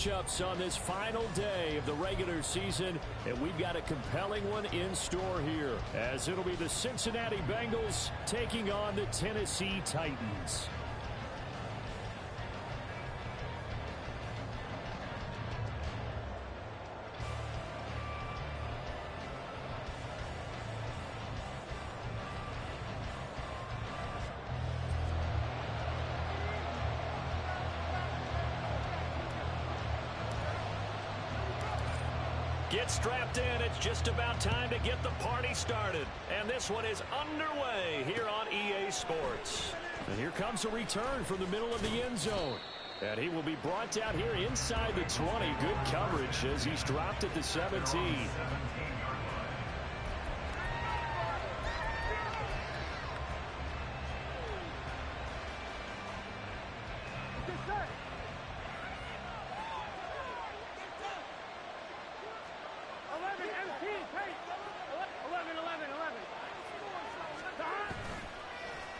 Matchups on this final day of the regular season, and we've got a compelling one in store here, as it'll be the Cincinnati Bengals taking on the Tennessee Titans. Get strapped in. It's just about time to get the party started. And this one is underway here on EA Sports. And here comes a return from the middle of the end zone. And he will be brought down here inside the 20. Good coverage as he's dropped at the 17.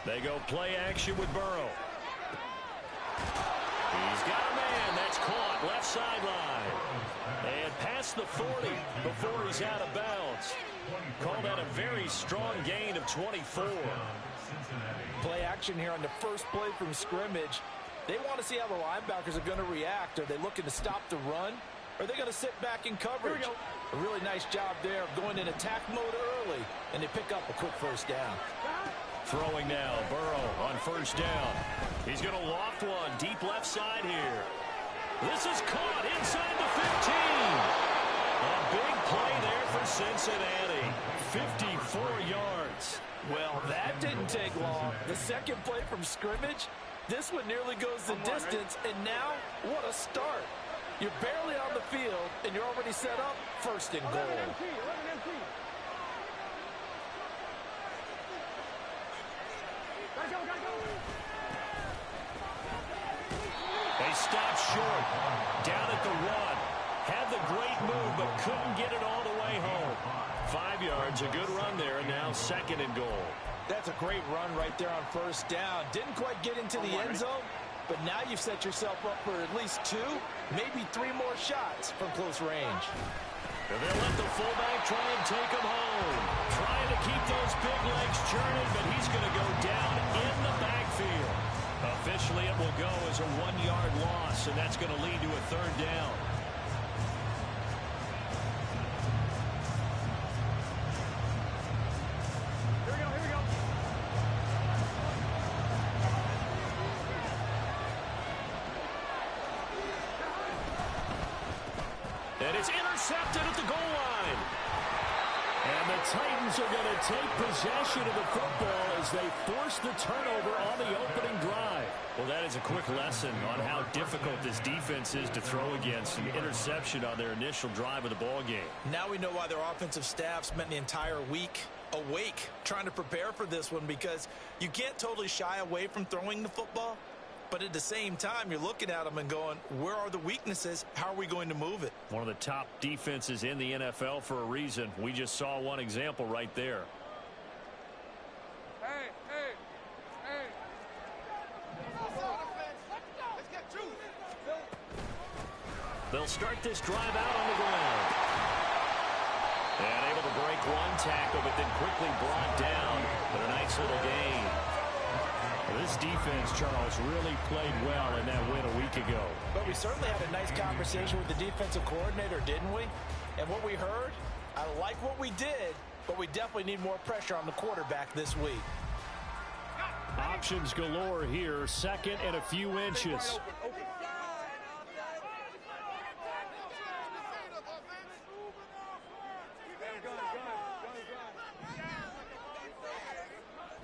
They go play action with Burrow. He's got a man. That's caught left sideline. And past the 40 before he's out of bounds. Call that a very strong gain of 24. Play action here on the first play from scrimmage. They want to see how the linebackers are going to react. Are they looking to stop the run? Or are they going to sit back in coverage? A really nice job there of going in attack mode early. And they pick up a quick first down. Throwing now, Burrow on first down. He's going to loft one deep left side here. This is caught inside the 15. A big play there for Cincinnati. 54 yards. Well, that didn't take long. The second play from scrimmage, this one nearly goes the distance. And now, what a start. You're barely on the field, and you're already set up first and goal. They stopped short. Down at the run. Had the great move, but couldn't get it all the way home. 5 yards, a good run there, and now second and goal. That's a great run right there on first down. Didn't quite get into the end zone, but now you've set yourself up for at least 2, maybe 3 more shots from close range. And they'll let the fullback try and take him home. Trying to keep those big legs churning, but he's going to go down in the backfield. Officially, it will go as a 1-yard loss, and that's going to lead to a third down. Here we go. And it's intercepted at the goal line. And the Titans are going to take possession of the football as they force the turnover on the opening drive. Well, that is a quick lesson on how difficult this defense is to throw against. An interception on their initial drive of the ball game. Now we know why their offensive staff spent the entire week awake trying to prepare for this one, because you can't totally shy away from throwing the football. But at the same time, you're looking at them and going, where are the weaknesses? How are we going to move it? One of the top defenses in the NFL for a reason. We just saw one example right there. Hey. They'll start this drive out on the ground. And able to break one tackle, but then quickly brought down. But a nice little gain. This defense, Charles, really played well in that win a week ago. But we certainly had a nice conversation with the defensive coordinator, didn't we? And what we heard, I like what we did, but we definitely need more pressure on the quarterback this week. Options galore here, second and a few inches.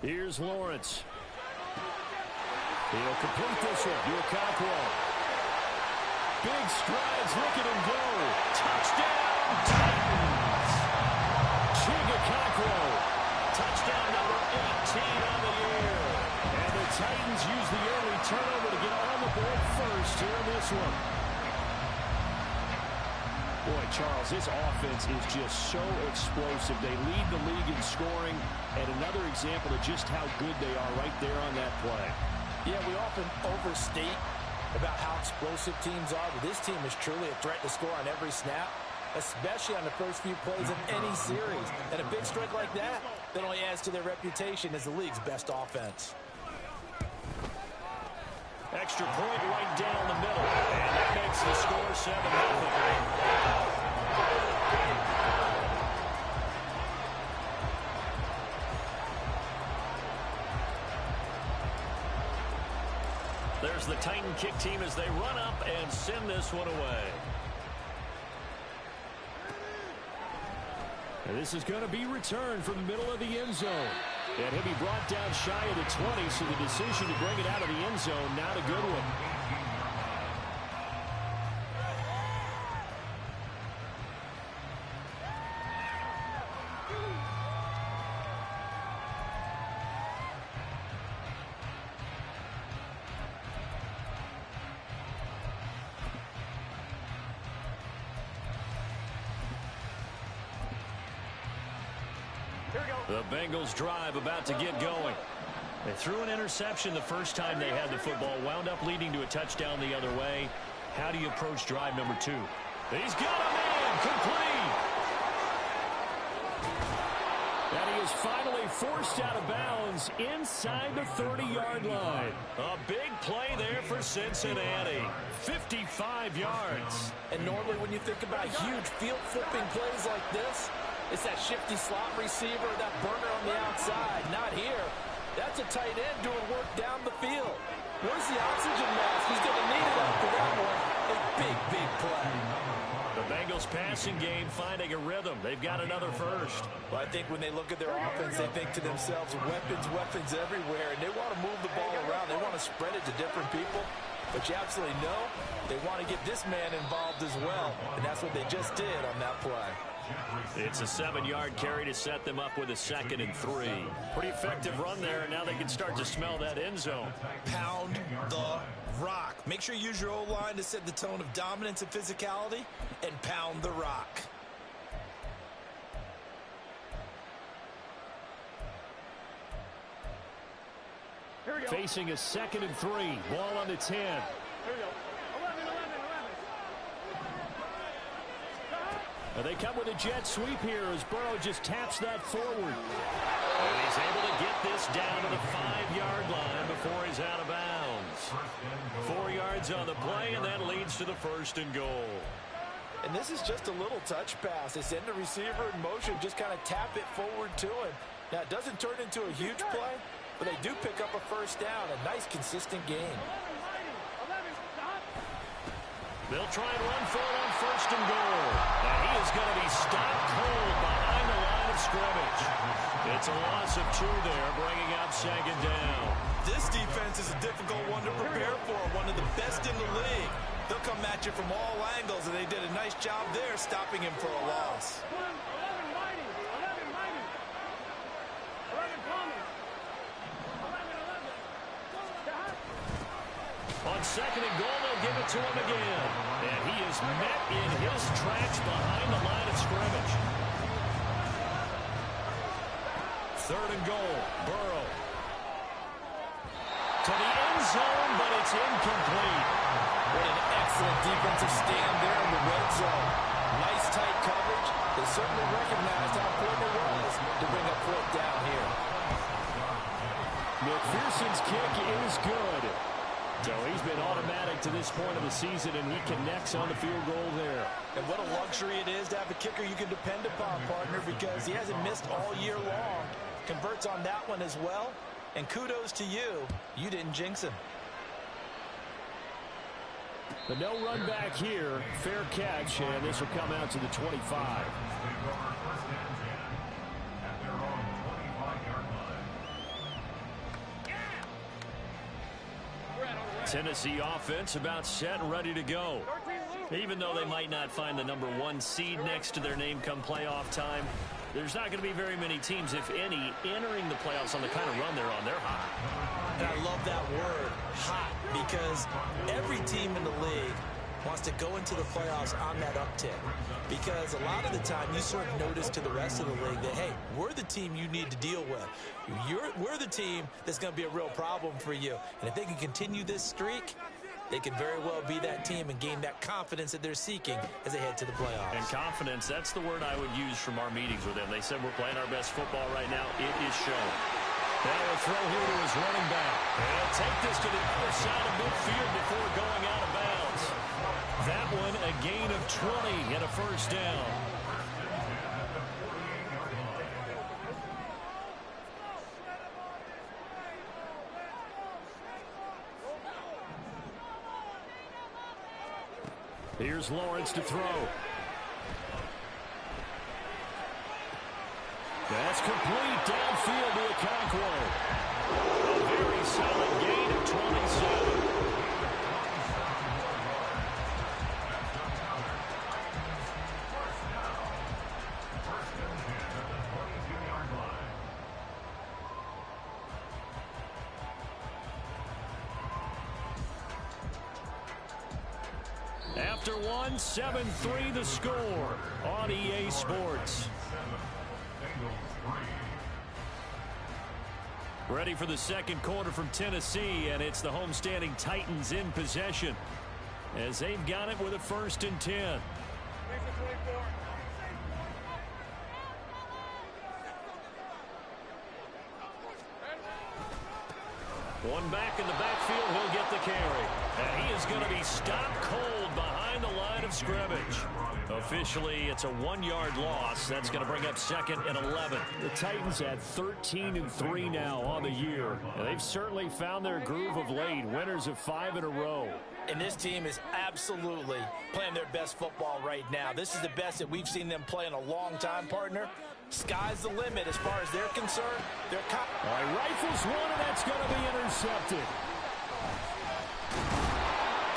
Here's Lawrence. He'll complete this one. Okonkwo. Big strides. Look at him go. Touchdown, Titans. Okonkwo. Touchdown number 18 on the year. And the Titans use the early turnover to get on the board first here in this one. Boy, Charles, this offense is just so explosive. They lead the league in scoring, and another example of just how good they are right there on that play. Yeah, we often overstate about how explosive teams are, but this team is truly a threat to score on every snap, especially on the first few plays of any series. And a big strike like that only adds to their reputation as the league's best offense. Extra point right down the middle. And that makes the score 7-0. There's the Titan kick team as they run up and send this one away. And this is going to be returned from the middle of the end zone. And he'll be brought down shy of the 20, so the decision to bring it out of the end zone, not a good one. The Bengals drive about to get going. They threw an interception the first time they had the football, wound up leading to a touchdown the other way. How do you approach drive number 2? He's got a man, complete. And he is finally forced out of bounds inside the 30-yard line. A big play there for Cincinnati. 55 yards. And normally when you think about huge field-flipping plays like this, it's that shifty slot receiver, that burner on the outside. Not here. That's a tight end doing work down the field. Where's the oxygen mask? He's going to need it after that one. A big, big play. The Bengals passing game finding a rhythm. They've got another first. Well, I think when they look at their offense, they think to themselves, weapons everywhere, and they want to move the ball around. They want to spread it to different people. But you absolutely know they want to get this man involved as well, and that's what they just did on that play. It's a 7-yard carry to set them up with a 2nd and 3. Pretty effective run there, and now they can start to smell that end zone. Pound the rock. Make sure you use your O-line to set the tone of dominance and physicality, and pound the rock. Facing a 2nd and 3. Ball on the 10. Here we go. 11. They come with a jet sweep here as Burrow just taps that forward. And he's able to get this down to the 5-yard line before he's out of bounds. 4 yards on the play, and that leads to the 1st and goal. And this is just a little touch pass. They send the receiver in motion, just kind of tap it forward to him. Now, it doesn't turn into a huge play, but they do pick up a 1st down. A nice, consistent game. They'll try and run for it on 1st and goal. And he is going to be stopped cold behind the line of scrimmage. It's a loss of 2 there, bringing up 2nd down. This defense is a difficult one to prepare for, one of the best in the league. They'll come at you from all angles, and they did a nice job there stopping him for a loss. 11 mighty. 11 coming. 11. On 2nd and goal, they'll give it to him again. And he is met in his tracks behind the line of scrimmage. 3rd and goal, Burrow. To the end zone, but it's incomplete. What an excellent defensive stand there in the red zone. Nice tight coverage. They certainly recognized how important it was to bring up 4th down here. McPherson's kick is good. So he's been automatic to this point of the season, and he connects on the field goal there. And what a luxury it is to have a kicker you can depend upon, partner, because he hasn't missed all year long. Converts on that one as well. And kudos to you. You didn't jinx him. But no run back here. Fair catch, and this will come out to the 25. Tennessee offense about set and ready to go. Even though they might not find the number 1 seed next to their name come playoff time, there's not going to be very many teams, if any, entering the playoffs on the kind of run they're on. They're hot. And I love that word, hot, because every team in the league wants to go into the playoffs on that uptick. Because a lot of the time you sort of notice to the rest of the league that, hey, we're the team you need to deal with. We're the team that's going to be a real problem for you. And if they can continue this streak, they could very well be that team and gain that confidence that they're seeking as they head to the playoffs. And confidence, that's the word I would use from our meetings with them. They said we're playing our best football right now. It is shown. Now a throw here to his running back. And he'll take this to the other side of midfield before going out of bounds. That one a gain of 20 and a first down. Here's Lawrence to throw. That's complete downfield to Okonkwo. A very solid gain of 27. After one, 7-3 the score on EA Sports. Ready for the second quarter from Tennessee, and it's the homestanding Titans in possession as they've got it with a 1st and 10. One back in the backfield, he'll get the carry. And he is going to be stopped cold behind the line of scrimmage. Officially, it's a 1-yard loss. That's going to bring up 2nd and 11. The Titans at 13-3 now on the year. And they've certainly found their groove of late. Winners of 5 in a row. And this team is absolutely playing their best football right now. This is the best that we've seen them play in a long time, partner. Sky's the limit as far as they're concerned. All right, rifles one, and that's going to be intercepted.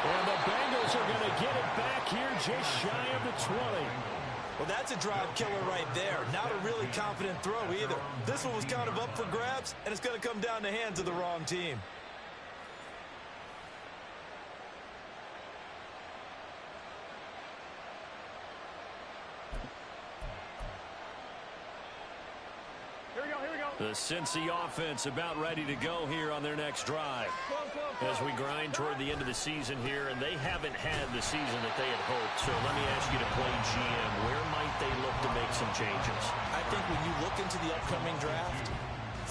And the Bengals are going to get it back here just shy of the 20. Well, that's a drive killer right there. Not a really confident throw either. This one was kind of up for grabs, and it's going to come down the hands of the wrong team. The Cincy offense about ready to go here on their next drive. As we grind toward the end of the season here, and they haven't had the season that they had hoped. So let me ask you to play GM. Where might they look to make some changes? I think when you look into the upcoming draft,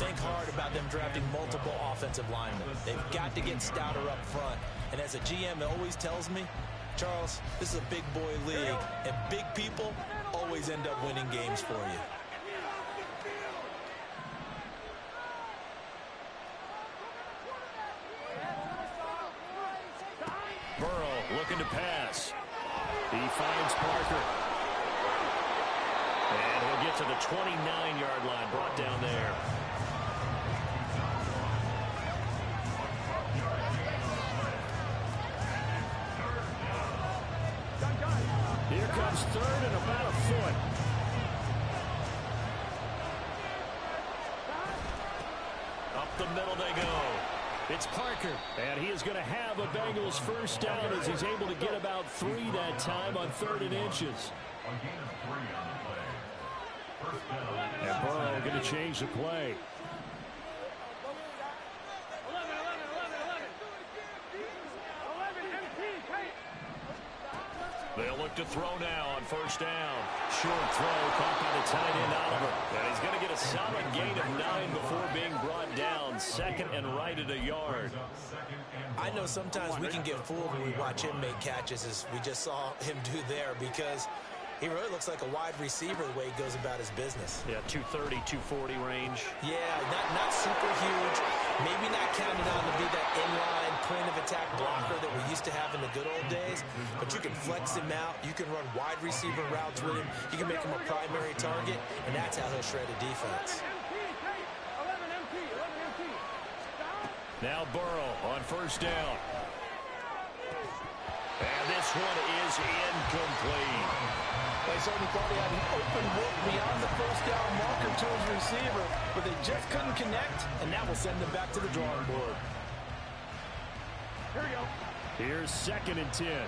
think hard about them drafting multiple offensive linemen. They've got to get stouter up front. And as a GM always tells me, Charles, this is a big boy league, and big people always end up winning games for you. Burrow looking to pass. He finds Parker. And he'll get to the 29-yard line, brought down there. Here comes 3rd and about a foot. Up the middle they go. It's Parker, and he is going to have a Bengals first down as he's able to get about 3 that time on 3rd and inches. And Burrow going to change the play. 11 MP. They'll look to throw now on 1st down. Short throw caught by the tight end Oliver. And he's going to get a solid gain of 9 before being brought down. 2nd and right at a yard. I know sometimes we can get fooled when we watch him make catches, as we just saw him do there, because he really looks like a wide receiver the way he goes about his business. Yeah, 230, 240 range. Yeah, not super huge. Maybe not counted on to be that inline point-of-attack blocker that we used to have in the good old days. But you can flex him out. You can run wide receiver routes with him. You can make him a primary target, and that's how he'll shred a defense. 11 MP. Now Burrow on 1st down. And this one is incomplete. They certainly thought he had an open look beyond the 1st down marker to his receiver, but they just couldn't connect, and that will send them back to the drawing board. Here we go. Here's 2nd and 10. 12.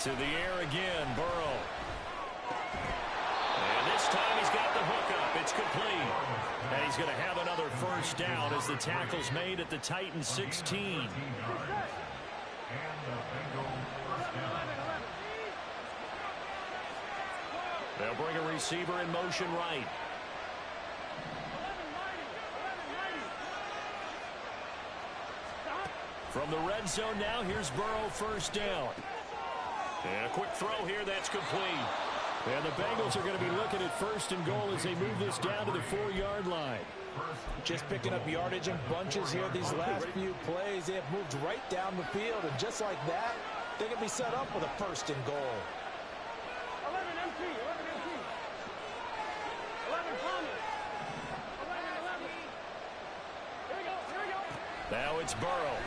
To the air again, Burrow. And this time he's got the hookup. It's complete. And he's going to have another first down as the tackle's made at the Titans 16. They'll bring a receiver in motion right. From the red zone now, here's Burrow, first down. And a quick throw here, that's complete. And the Bengals are going to be looking at first and goal as they move this down to the 4-yard line. Just picking up yardage in bunches here these last few plays. They have moved right down the field, and just like that, they can be set up with a first and goal. 11 MT, 11 MT. 11 Thomas. 11. Here we go, here we go. Now it's Burrow.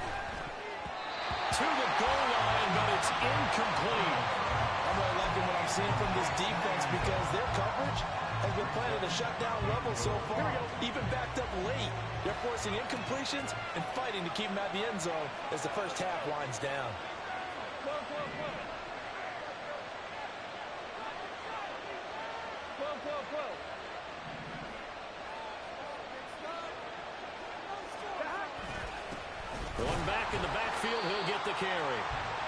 To the goal line, but it's incomplete. I'm really liking what I'm seeing from this defense because their coverage has been playing at a shutdown level so far, even backed up late. They're forcing incompletions and fighting to keep them out of the end zone as the first half winds down. One back in the backfield, he'll get the carry.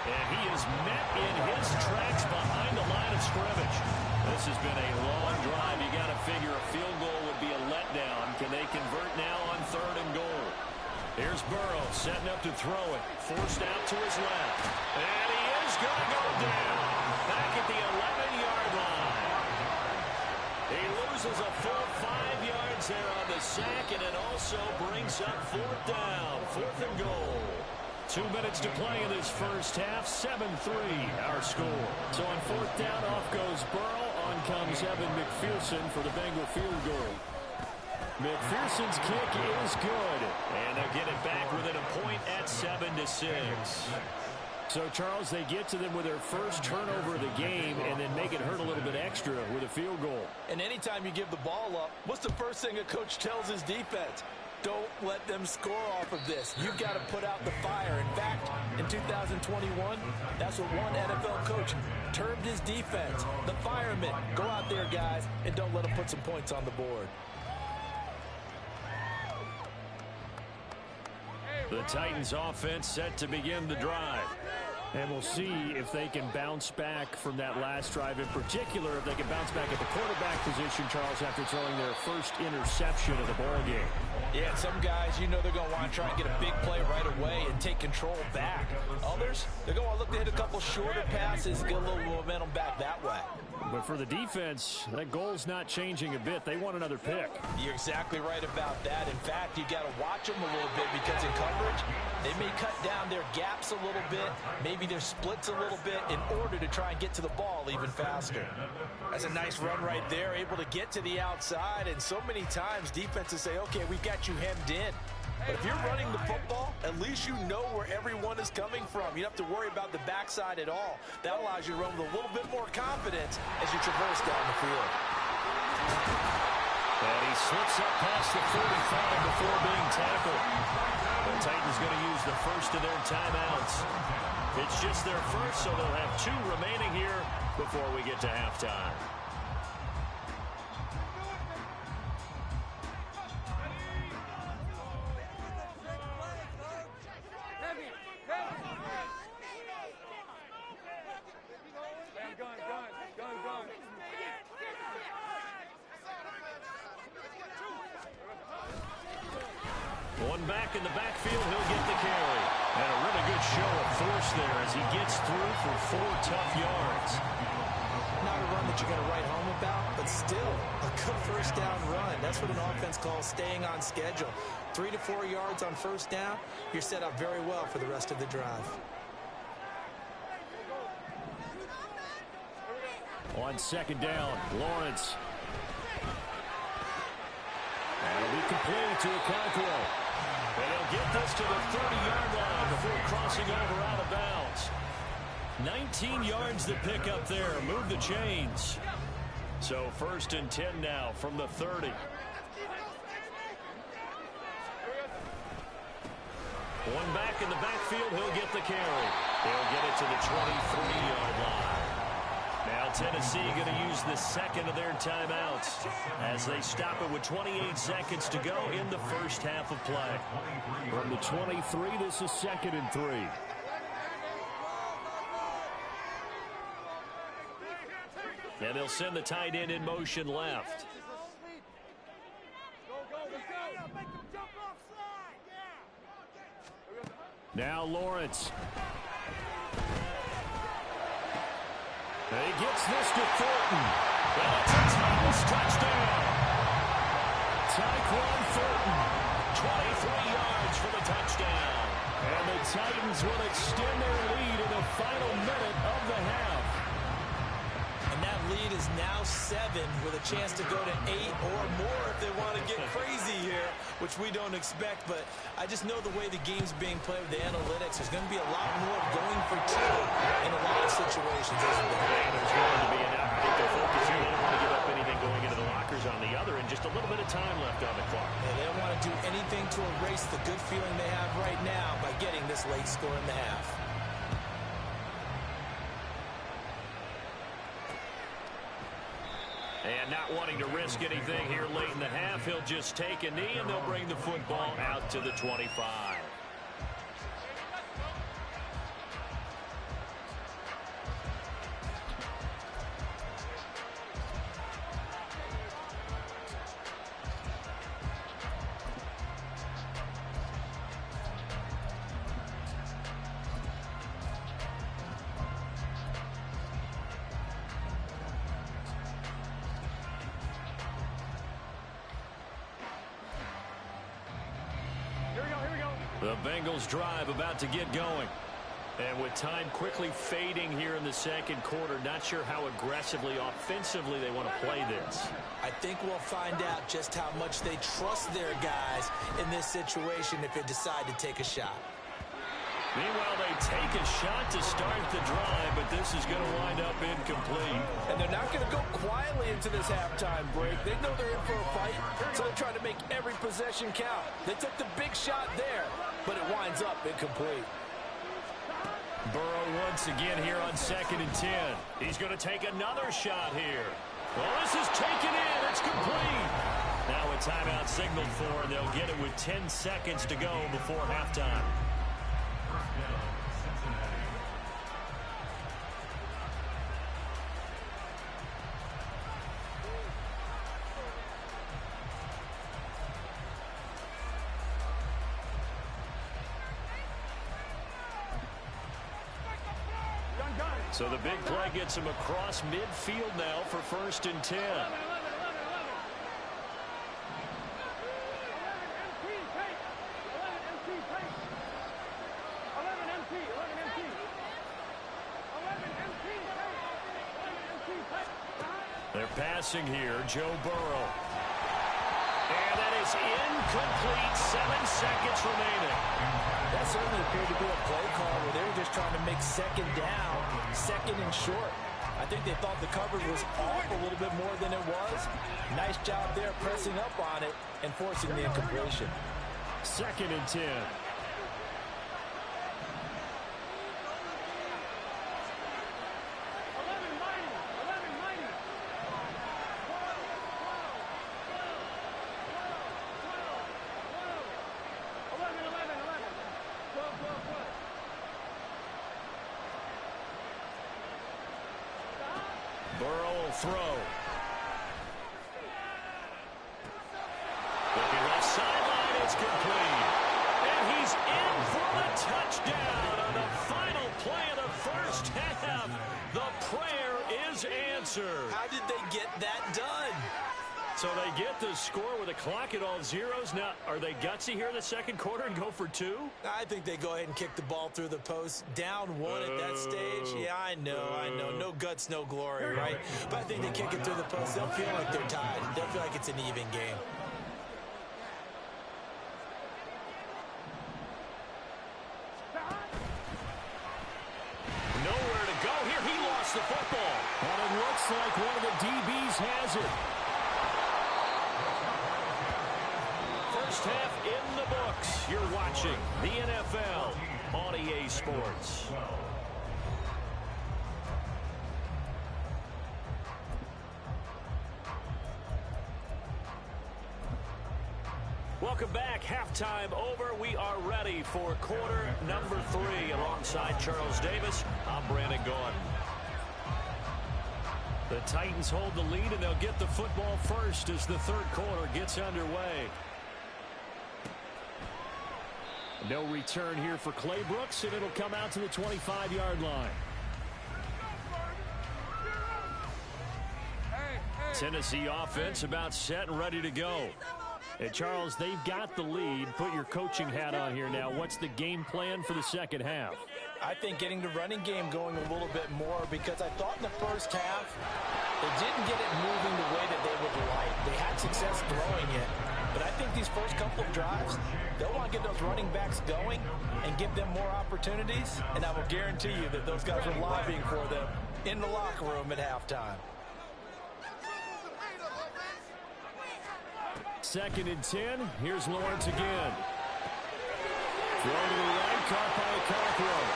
And he is met in his tracks behind the line of scrimmage. This has been a long drive. You got to figure a field goal would be a letdown. Can they convert now on 3rd and goal? Here's Burrow setting up to throw it. Forced out to his left. And he is going to go down. Back at the 11-yard line. He loses a full 5 yards there on the sack, and it also brings up 4th down. 4th and goal. 2 minutes to play in this first half. 7-3 our score. So on 4th down, off goes Burrow. On comes Evan McPherson for the Bengal field goal. McPherson's kick is good. And they'll get it back within a point at 7-6. So, Charles, they get to them with their first turnover of the game and then make it hurt a little bit extra with a field goal. And anytime you give the ball up, what's the first thing a coach tells his defense? Don't let them score off of this. You've got to put out the fire. In fact, in 2021, that's what one NFL coach termed his defense. The firemen. Go out there, guys, and don't let them put some points on the board. The Titans offense set to begin the drive. And we'll see if they can bounce back from that last drive. In particular, if they can bounce back at the quarterback position, Charles, after throwing their first interception of the ball game. Yeah, some guys, you know they're going to want to try and get a big play right away and take control back. Others, they're going to want to look to hit a couple shorter passes, get a little momentum back that way. But for the defense, that goal's not changing a bit. They want another pick. You're exactly right about that. In fact, you got to watch them a little bit because in coverage, they may cut down their gaps a little bit, maybe their splits a little bit in order to try and get to the ball even faster. That's a nice run right there, able to get to the outside, and so many times defenses say, okay, we've got you hemmed in. But if you're running the football, at least you know where everyone is coming from. You don't have to worry about the backside at all. That allows you to run with a little bit more confidence as you traverse down the field. And he slips up past the 45 before being tackled. The Titans going to use the first of their timeouts. It's just their first, so they'll have 2 remaining here before we get to halftime. One back in the backfield, he'll get the carry. And a really good show of force there as he gets through for 4 tough yards. Not a run that you're going to write home about, but still a good first down run. That's what an offense calls staying on schedule. 3 to 4 yards on first down, you're set up very well for the rest of the drive. On second down, Lawrence. That'll be complete to Okonkwo. And he'll get this to the 30-yard line before crossing over out of bounds. 19 yards to pick up there. Move the chains. So 1st and 10 now from the 30. One back in the backfield, he'll get the carry. He'll get it to the 23-yard line. Now Tennessee going to use the second of their timeouts as they stop it with 28 seconds to go in the first half of play. From the 23, this is 2nd and 3. And they'll send the tight end in motion left. Now Lawrence. And he gets this to Thornton. And it's a Titans touchdown. Tyquan Thornton. 23 yards for the touchdown. And the Titans will extend their lead in the final minute of the half. And that lead is now 7 with a chance to go to 8 or more if they want to get crazy here, which we don't expect. But I just know the way the game's being played with the analytics, there's going to be a lot more going for 2 in a lot of situations. There's going to be an out. I think they're focusing. They don't want to give up anything going into the lockers on the other, and just a little bit of time left on the clock. Yeah, they don't want to do anything to erase the good feeling they have right now by getting this late score in the half. And not wanting to risk anything here late in the half, he'll just take a knee, and they'll bring the football out to the 25. The Bengals drive about to get going. And with time quickly fading here in the second quarter, not sure how aggressively, offensively they want to play this. I think we'll find out just how much they trust their guys in this situation if they decide to take a shot. Meanwhile, they take a shot to start the drive, but this is going to wind up incomplete. And they're not going to go quietly into this halftime break. They know they're in for a fight, so they're trying to make every possession count. They took the big shot there, but it winds up incomplete. Burrow once again here on 2nd and 10. He's going to take another shot here. Well, this is taken in. It's complete. Now a timeout signaled for, and they'll get it with 10 seconds to go before halftime. So the big play gets him across midfield now for 1st and 10. 11 They're passing here, Joe Burrow. And that is incomplete, 7 seconds remaining. That certainly appeared to be a play call where they were just trying to make 2nd down, 2nd and short. I think they thought the coverage was off a little bit more than it was. Nice job there pressing up on it and forcing the incompletion. 2nd and 10. Burrow will throw. Looking left sideline, it's complete. And he's in for the touchdown on the final play of the first half. The prayer is answered. How did they get that done? So they get the score with a clock at all zeros. Now, are they gutsy here in the second quarter and go for 2? I think they go ahead and kick the ball through the post. Down 1 at that stage. Yeah, I know. No guts, no glory, right? But I think they kick it through the post. They'll feel like they're tied. They'll feel like it's an even game. Nowhere to go here. He lost the football. And it looks like one of the DBs has it. First half in the books. You're watching the NFL on EA Sports. Welcome back. Halftime over. We are ready for quarter number 3. Alongside Charles Davis, I'm Brandon Gordon. The Titans hold the lead, and they'll get the football first as the third quarter gets underway. No return here for Clay Brooks, and it'll come out to the 25-yard line. Tennessee offense about set and ready to go. Hey, Charles, they've got the lead. Put your coaching hat on here now. What's the game plan for the second half? I think getting the running game going a little bit more, because I thought in the first half they didn't get it moving the way that they would like. They had success throwing it, but I think these first couple of drives, they'll want to get those running backs going and give them more opportunities, and I will guarantee you that those guys are lobbying for them in the locker room at halftime. 2nd and 10. Here's Lawrence again. Throw to the right, caught by Cockrell.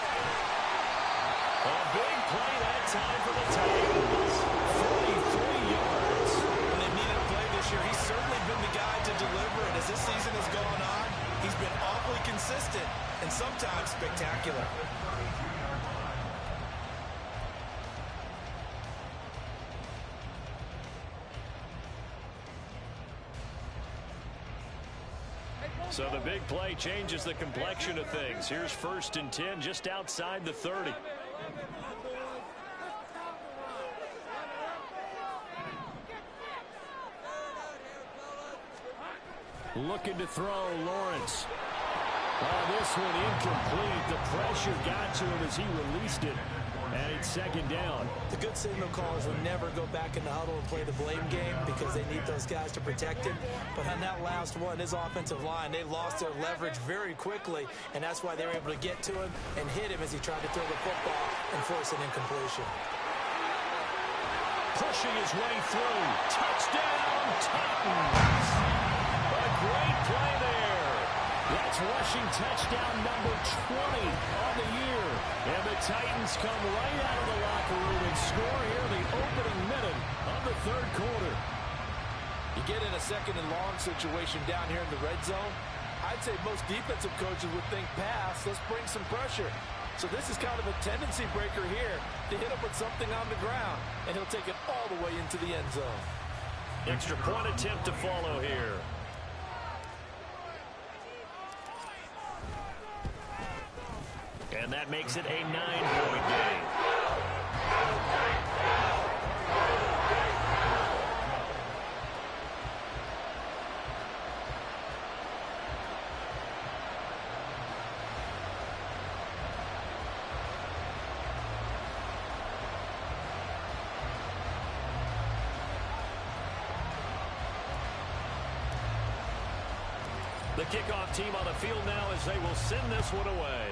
A big play that time for the Titans. 43 yards. When they needed a play this year, he's certainly been the guy to deliver, and as this season has gone on, he's been awfully consistent and sometimes spectacular. So the big play changes the complexion of things. Here's 1st and 10 just outside the 30. Looking to throw, Lawrence. Oh, this one incomplete. The pressure got to him as he released it. And it's 2nd down. The good signal callers will never go back in the huddle and play the blame game because they need those guys to protect him. But on that last one, his offensive line, they lost their leverage very quickly, and that's why they were able to get to him and hit him as he tried to throw the football and force an incompletion. Pushing his way through. Touchdown, Titans. A great play there. That's rushing touchdown number 20 on the year. And the Titans come right out of the locker room and score here in the opening minute of the third quarter. You get in a 2nd and long situation down here in the red zone, I'd say most defensive coaches would think pass, let's bring some pressure. So this is kind of a tendency breaker here to hit him with something on the ground, and he'll take it all the way into the end zone. Extra point attempt to follow here. And that makes it a 9-point game. The kickoff team on the field now as they will send this one away.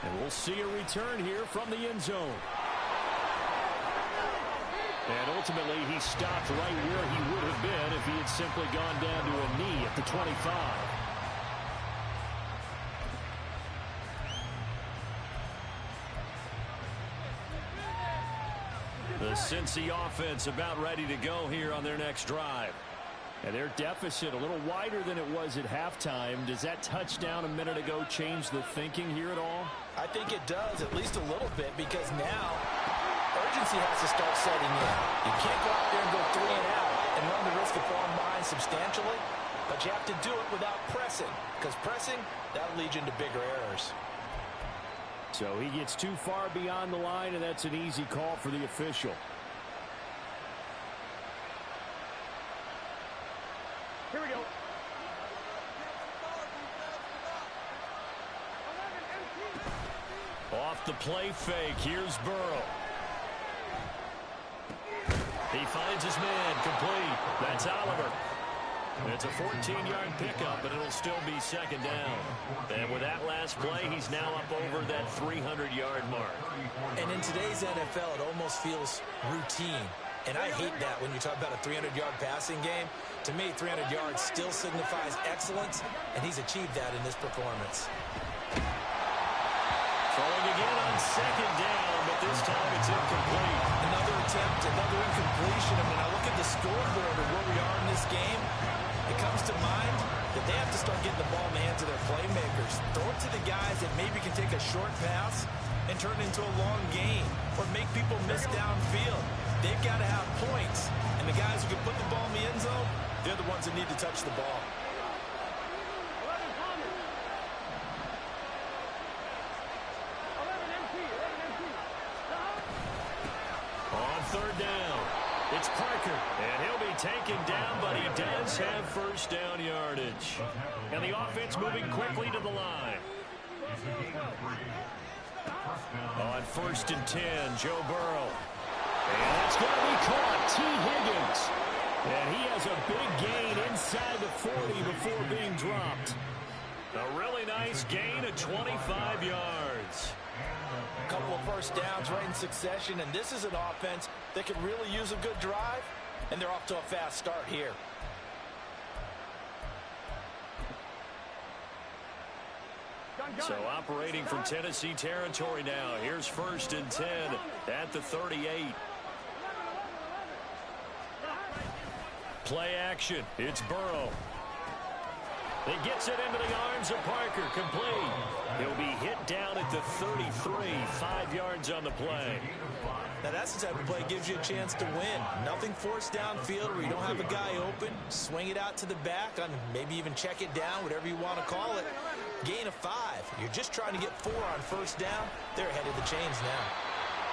And we'll see a return here from the end zone. And ultimately, he stopped right where he would have been if he had simply gone down to a knee at the 25. The Cincy offense about ready to go here on their next drive. And their deficit a little wider than it was at halftime. Does that touchdown a minute ago change the thinking here at all? I think it does, at least a little bit, because now urgency has to start setting in. You can't go out there and go 3 and out and run the risk of falling behind substantially, but you have to do it without pressing, because pressing, that'll lead you into bigger errors. So he gets too far beyond the line, and that's an easy call for the official. Here we go. Off the play fake, here's Burrow. He finds his man, complete. That's Oliver. It's a 14-yard pickup, but it'll still be 2nd down. And with that last play, he's now up over that 300-yard mark. And in today's NFL, it almost feels routine. And I hate that when you talk about a 300-yard passing game. To me, 300 yards still signifies excellence, and he's achieved that in this performance. Throwing again on second down, but this time it's incomplete. Another attempt, another incompletion. I mean, I look at the scoreboard of where we are in this game. It comes to mind that they have to start getting the ball in the hands of their playmakers. Throw it to the guys that maybe can take a short pass and turn it into a long gain or make people miss downfield. They've got to have points. And the guys who can put the ball in the end zone, they're the ones that need to touch the ball. Third down. It's Parker, and he'll be taken down, but he does have first down yardage. And the offense moving quickly to the line. On 1st and 10, Joe Burrow. And that's going to be caught. T. Higgins. And he has a big gain inside the 40 before being dropped. A really nice gain of 25 yards. A couple of first downs right in succession, and this is an offense that can really use a good drive, and they're off to a fast start here. So operating from Tennessee territory now. Here's 1st and 10 at the 38. Play action. It's Burrow. He gets it into the arms of Parker. Complete. He'll be hit down at the 33. 5 yards on the play. Now that's the type of play that gives you a chance to win. Nothing forced downfield where you don't have a guy open. Swing it out to the back, on maybe even check it down, whatever you want to call it. Gain of 5. You're just trying to get 4 on first down. They're ahead of the chains now.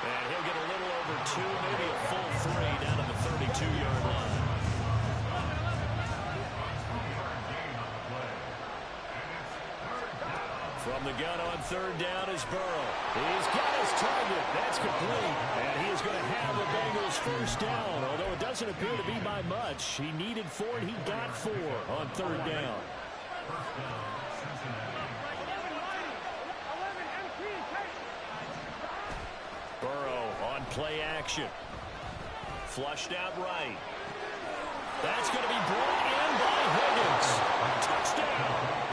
And he'll get a little over 2, maybe a full 3 down at the 32-yard line. From the gun on 3rd down is Burrow. He's got his target. That's complete. And he is going to have the Bengals first down, although it doesn't appear to be by much. He needed 4, and he got 4 on 3rd down. Burrow on play action. Flushed out right. That's going to be brought in by Higgins. Touchdown.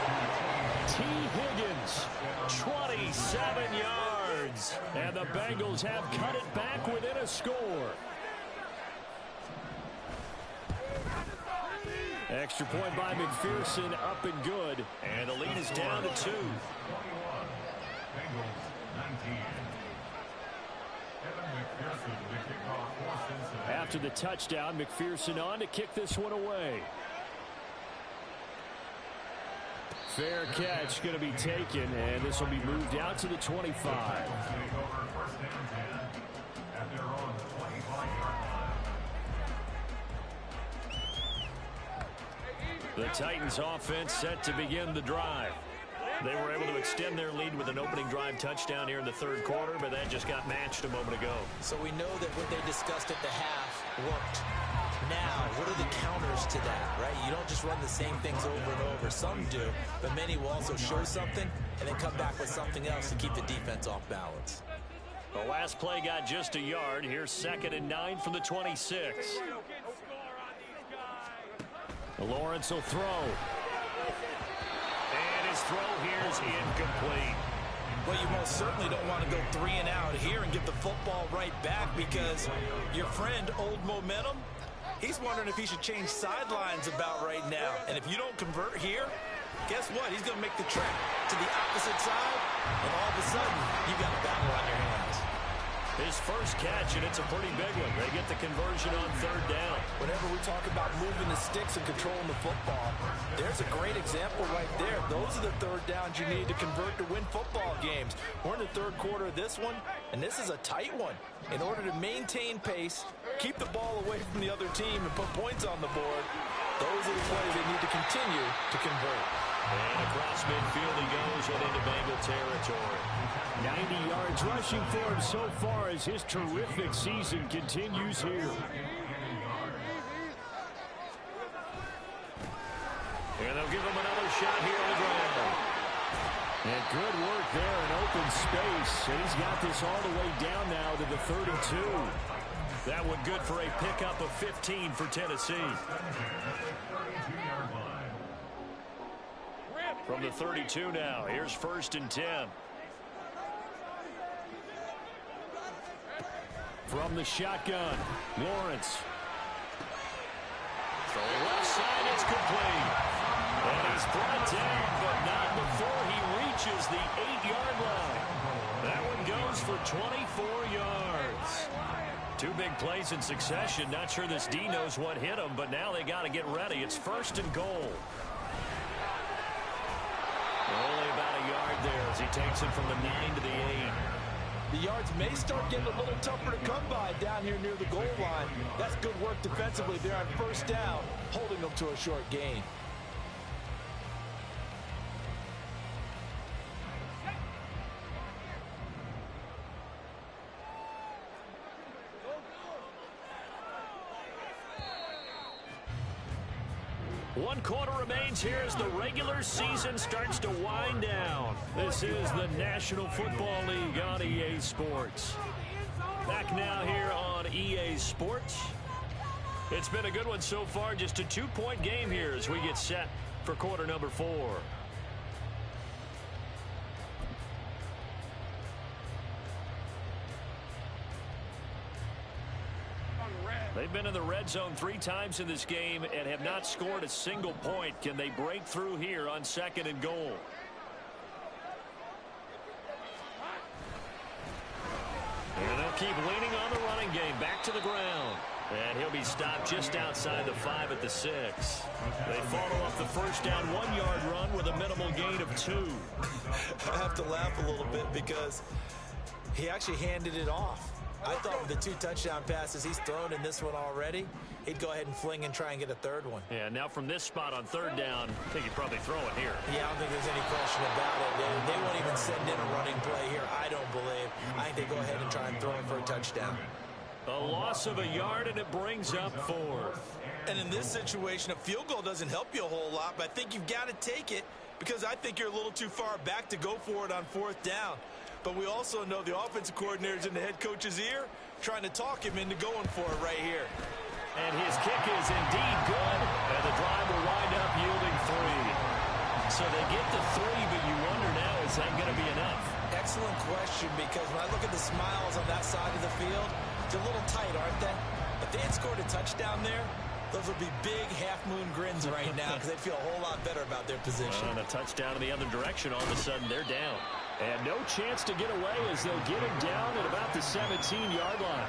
T. Higgins, 27 yards. And the Bengals have cut it back within a score. Extra point by McPherson, up and good. And the lead is down to 2. After the touchdown, McPherson on to kick this one away. Fair catch going to be taken, and this will be moved out to the 25. The Titans offense set to begin the drive. They were able to extend their lead with an opening drive touchdown here in the 3rd quarter, but that just got matched a moment ago. So we know that what they discussed at the half worked. Now, what are the counters to that, right? You don't just run the same things over and over. Some do, but many will also show something and then come back with something else to keep the defense off balance. The last play got just a yard. Here's 2nd and 9 from the 26. Lawrence will throw. And his throw here is incomplete. Well, you most certainly don't want to go 3 and out here and get the football right back, because your friend, Old Momentum, he's wondering if he should change sidelines about right now. And if you don't convert here, guess what? He's going to make the trek to the opposite side, and all of a sudden, you've got a battle on your hands. His first catch, and it's a pretty big one. They get the conversion on 3rd down. Whenever we talk about moving the sticks and controlling the football, there's a great example right there. Those are the 3rd downs you need to convert to win football games. We're in the 3rd quarter of this one, and this is a tight one. In order to maintain pace, keep the ball away from the other team, and put points on the board, those are the plays they need to continue to convert. And across midfield he goes and into Bengal territory. 90 yards rushing for him so far as his terrific season continues here. And they'll give him another shot here on the ground. And good work there in open space. And he's got this all the way down now to the 32. That one good for a pickup of 15 for Tennessee. From the 32 now, here's 1st and 10. From the shotgun, Lawrence. Throw left side, it's complete. And he's brought down, but not before he reaches the 8-yard line. That one goes for 24 yards. Two big plays in succession. Not sure this D knows what hit him, but now they got to get ready. It's 1st and goal. Only about a yard there as he takes it from the 9 to the 8. The yards may start getting a little tougher to come by down here near the goal line. That's good work defensively there on 1st down, holding them to a short gain. One quarter remains here as the regular season starts to wind down. This is the National Football League on EA Sports. Back now here on EA Sports. It's been a good one so far. Just a 2-point game here as we get set for quarter number 4. They've been in the red zone 3 times in this game and have not scored a single point. Can they break through here on 2nd and goal? And they'll keep leaning on the running game. Back to the ground. And he'll be stopped just outside the 5 at the 6. They follow up the 1st down 1-yard run with a minimal gain of 2. I have to laugh a little bit because he actually handed it off. I thought with the 2 touchdown passes he's thrown in this one already, he'd go ahead and fling and try and get a 3rd one. Yeah, now from this spot on 3rd down, I think he'd probably throw it here. Yeah, I don't think there's any question about it. They won't even send in a running play here, I don't believe. I think they go ahead and try and throw it for a touchdown. A loss of a yard, and it brings up 4th. And in this situation, a field goal doesn't help you a whole lot, but I think you've got to take it because I think you're a little too far back to go for it on 4th down. But we also know the offensive coordinator's in the head coach's ear, trying to talk him into going for it right here. And his kick is indeed good, and the drive will wind up yielding 3. So they get the 3, but you wonder now, is that going to be enough? Excellent question, because when I look at the smiles on that side of the field, they're a little tight, aren't they? If they had scored a touchdown there, those would be big half-moon grins right now because they'd feel a whole lot better about their position. And a touchdown in the other direction, all of a sudden they're down. And no chance to get away as they'll get him down at about the 17-yard line.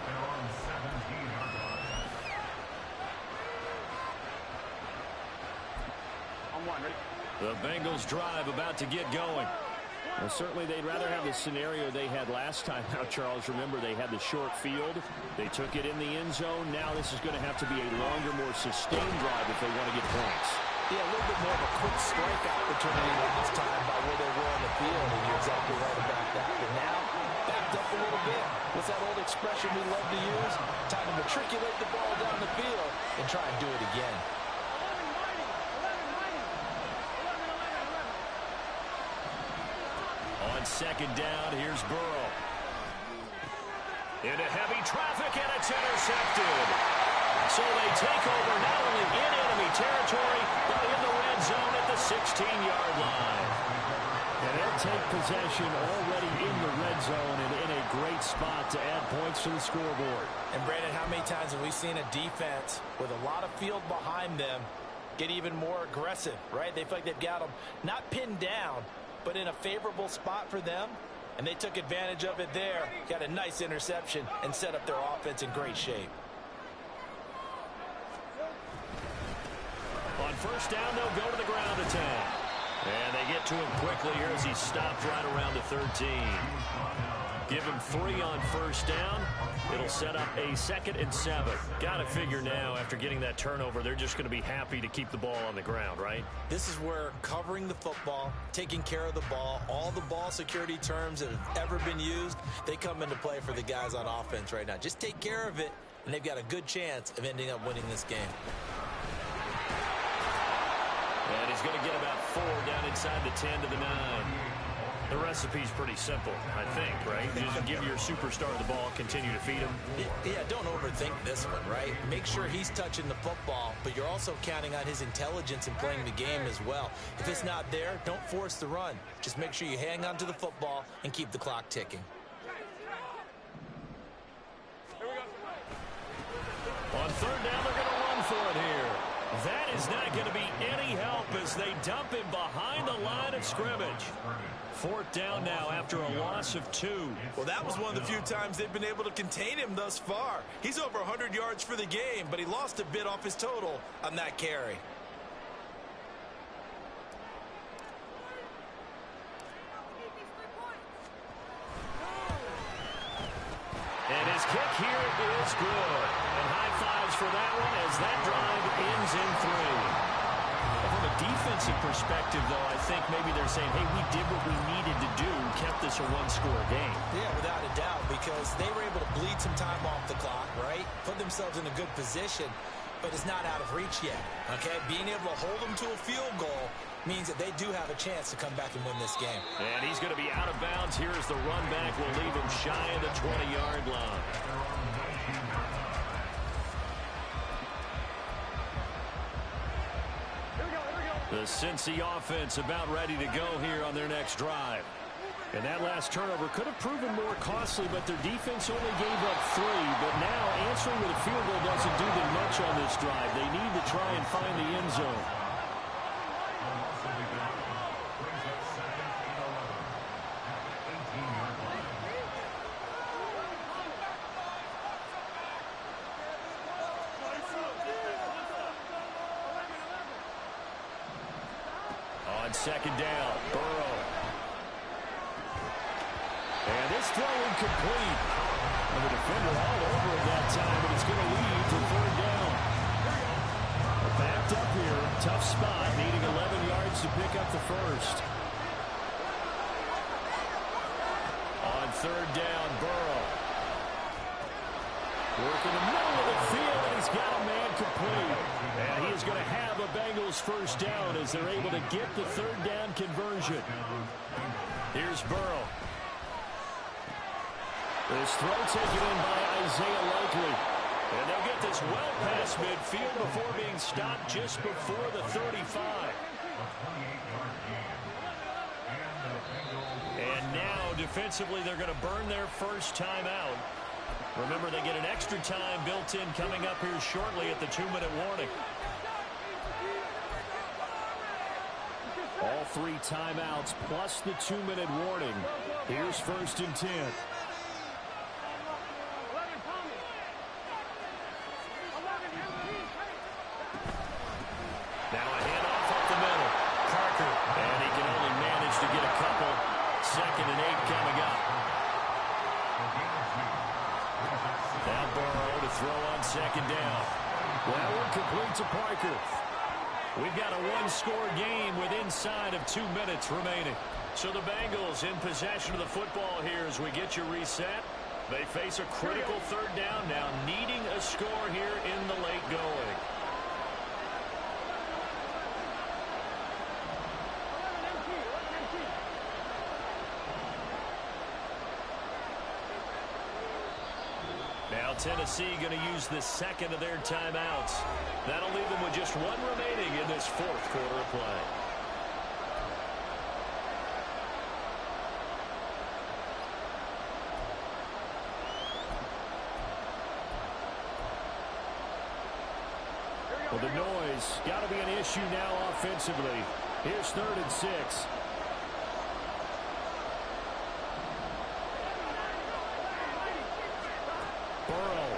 The Bengals drive about to get going. Well, certainly they'd rather have the scenario they had last time out, Charles. Remember, they had the short field. They took it in the end zone. Now this is going to have to be a longer, more sustained drive if they want to get points. Yeah, a little bit more of a quick strike opportunity last time by where they were on the field, and you're exactly right about that. But now, backed up a little bit. What's that old expression we love to use? Time to matriculate the ball down the field and try and do it again. On 2nd down, here's Burrow. Into heavy traffic, and it's intercepted. So they take over not only in enemy territory, but in the red zone at the 16-yard line. And they'll take possession already in the red zone and in a great spot to add points to the scoreboard. And, Brandon, how many times have we seen a defense with a lot of field behind them get even more aggressive, right? They feel like they've got them not pinned down, but in a favorable spot for them, and they took advantage of it there, got a nice interception, and set up their offense in great shape. On 1st down, they'll go to the ground attack. And they get to him quickly here as he stopped right around the 13. Give him 3 on 1st down. It'll set up a 2nd and 7. Got to figure now, after getting that turnover, they're just going to be happy to keep the ball on the ground, right? This is where covering the football, taking care of the ball, all the ball security terms that have ever been used, they come into play for the guys on offense right now. Just take care of it, and they've got a good chance of ending up winning this game. And he's going to get about 4 down inside the 10 to the 9. The recipe's pretty simple, I think, right? You just give your superstar the ball, continue to feed him. Yeah, don't overthink this one, right? Make sure he's touching the football, but you're also counting on his intelligence in playing the game as well. If it's not there, don't force the run. Just make sure you hang on to the football and keep the clock ticking. third down, they're going to run for it here. That is not going to be any help as they dump him behind the line of scrimmage. Fourth down now after a loss of 2. Well, that was one of the few times they've been able to contain him thus far. He's over 100 yards for the game, but he lost a bit off his total on that carry. And his kick here is good. And high fives for that one as that drive ends in 3. From a defensive perspective, though, I think maybe they're saying, hey, we did what we needed to do, kept this a one-score game. Yeah, without a doubt, because they were able to bleed some time off the clock, right? Put themselves in a good position, but it's not out of reach yet, okay? Being able to hold them to a field goal means that they do have a chance to come back and win this game. And he's going to be out of bounds. Here as the run back will leave him shy of the 20-yard line. The Cincy offense about ready to go here on their next drive. And that last turnover could have proven more costly, but their defense only gave up 3. But now answering with a field goal doesn't do them much on this drive. They need to try and find the end zone. On second down, Burrow. And this throw incomplete. And the defender all over it that time, but it's going to lead to third down. Backed up here, tough spot, needing 11 yards to pick up the first. On third down, Burrow. Working the middle of the field, and he's got a man complete. And he is going to have a Bengals first down as they're able to get the third down conversion. Here's Burrow. This throw taken in by Isaiah Likely. And they'll get this well past midfield before being stopped just before the 35. And now, defensively, they're going to burn their first timeout. Remember, they get an extra time built in coming up here shortly at the 2-minute warning. All 3 timeouts plus the 2-minute warning. Here's first and 10. Now a handoff up the middle. Parker. And he can only manage to get a couple. 2nd and 8 coming up. Now Burrow to throw on second down. That one complete to Parker. We've got a one-score game with inside of 2 minutes remaining. So the Bengals in possession of the football here as we get you reset. They face a critical third down now, needing a score here in the late going. Now Tennessee going to use the second of their timeouts. That'll leave them with just 1 remaining in this fourth quarter of play. Well, the noise got to be an issue now offensively. Here's 3rd and 6. Burrow.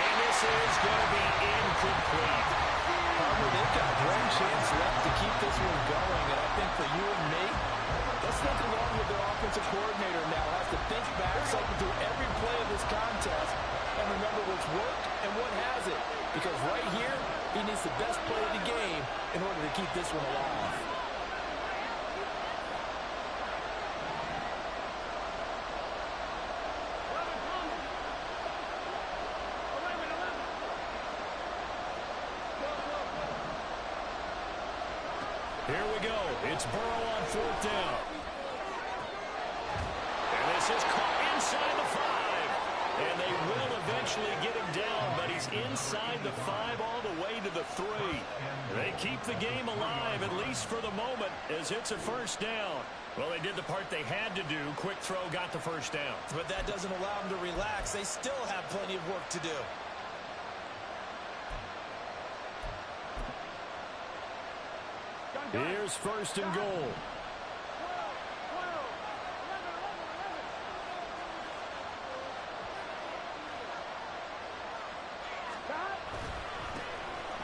And this is going to be incomplete. However, they've got one chance left to keep this one going, and I think for you and me, let's think along with their offensive coordinator now. Has to think back, cycle through every play of this contest, and remember what's worked and what hasn't. Because right here, he needs the best play of the game in order to keep this one alive. Here we go. It's Burrow on 4th down. And this is caught inside the 5. And they will eventually get him down, but he's inside the 5 all the way to the 3. They keep the game alive, at least for the moment, as it's a first down. Well, they did the part they had to do. Quick throw got the first down. But that doesn't allow them to relax. They still have plenty of work to do. Here's first and goal.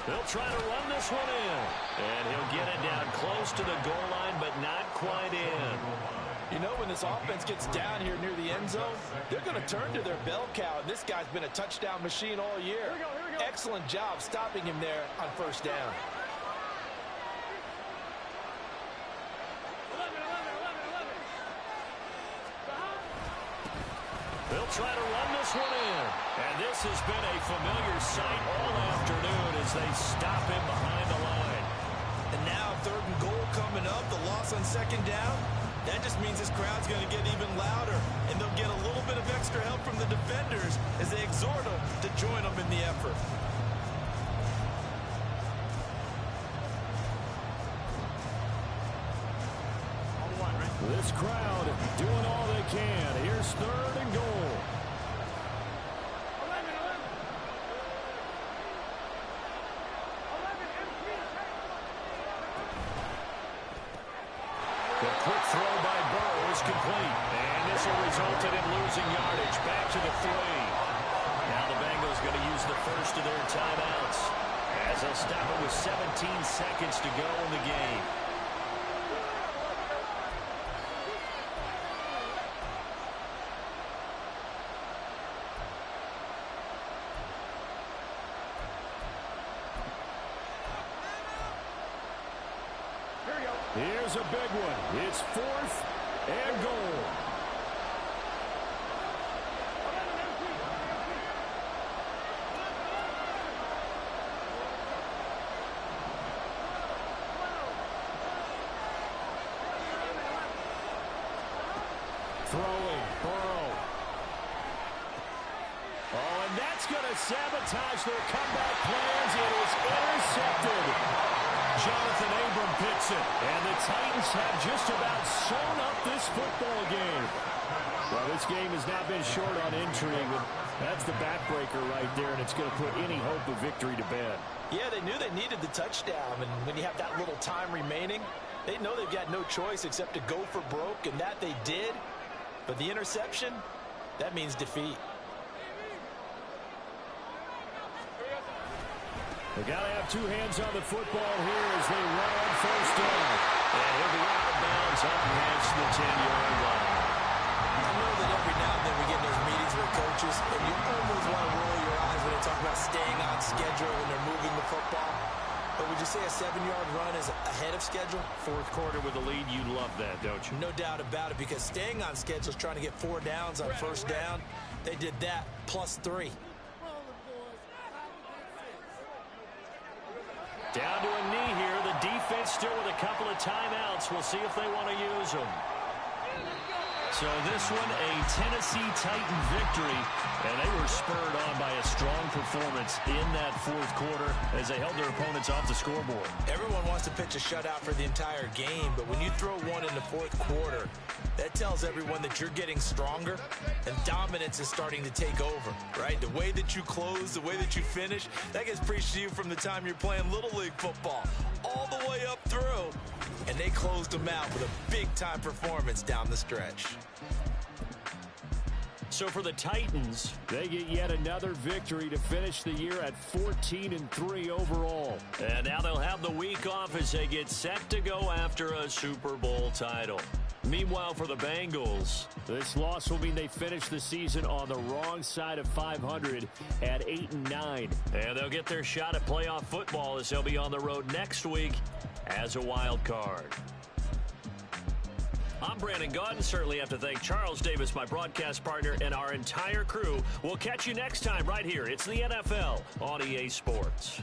They'll try to run this one in. And he'll get it down close to the goal line, but not quite in. You know, when this offense gets down here near the end zone, they're going to turn to their bell cow. And this guy's been a touchdown machine all year. Here we go. Excellent job stopping him there on first down. 11. They'll try to run this one in. And this has been a familiar sight all afternoon as they stop him behind the line. And now third and goal coming up. The loss on second down. That just means this crowd's going to get even louder. And they'll get a little bit of extra help from the defenders as they exhort them to join them in the effort. This crowd doing all they can. Here's third and goal. 11. The quick throw by Burrow is complete. And this will result in him losing yardage. Back to the 3. Now the Bengals going to use the first of their timeouts as they'll stop it with 17 seconds to go in the game. Here's a big one. It's 4th and goal. Throwing, Burrow. Oh, and that's going to sabotage their comeback plans. It is intercepted. Jonathan Abram picks it, and the Titans have just about sewn up this football game. Well, this game has not been short on intrigue. That's the backbreaker right there, and it's going to put any hope of victory to bed. Yeah, they knew they needed the touchdown, and when you have that little time remaining, they know they've got no choice except to go for broke, and that they did. But the interception, that means defeat. They got to have two hands on the football here as they run on first down. And he'll be out of bounds up past the 10-yard line. I know that every now and then we get in those meetings with coaches, and you almost want to roll your eyes when they talk about staying on schedule when they're moving the football. But would you say a 7-yard run is ahead of schedule? Fourth quarter with a lead, you love that, don't you? No doubt about it, because staying on schedule is trying to get 4 downs on first down. They did that plus 3. Down to a knee here. The defense still with a couple of timeouts. We'll see if they want to use them. So this one, a Tennessee Titan victory. And they were spurred on by a strong performance in that fourth quarter as they held their opponents off the scoreboard. Everyone wants to pitch a shutout for the entire game, but when you throw one in the fourth quarter, that tells everyone that you're getting stronger and dominance is starting to take over, right? The way that you close, the way that you finish, that gets preached to you from the time you're playing Little League football all the way up through. And they closed them out with a big-time performance down the stretch. So for the Titans, they get yet another victory to finish the year at 14-3 overall. And now they'll have the week off as they get set to go after a Super Bowl title. Meanwhile, for the Bengals, this loss will mean they finish the season on the wrong side of 500 at 8-9. And they'll get their shot at playoff football as they'll be on the road next week as a wild card. I'm Brandon Gaudin. Certainly have to thank Charles Davis, my broadcast partner, and our entire crew. We'll catch you next time right here. It's the NFL on EA Sports.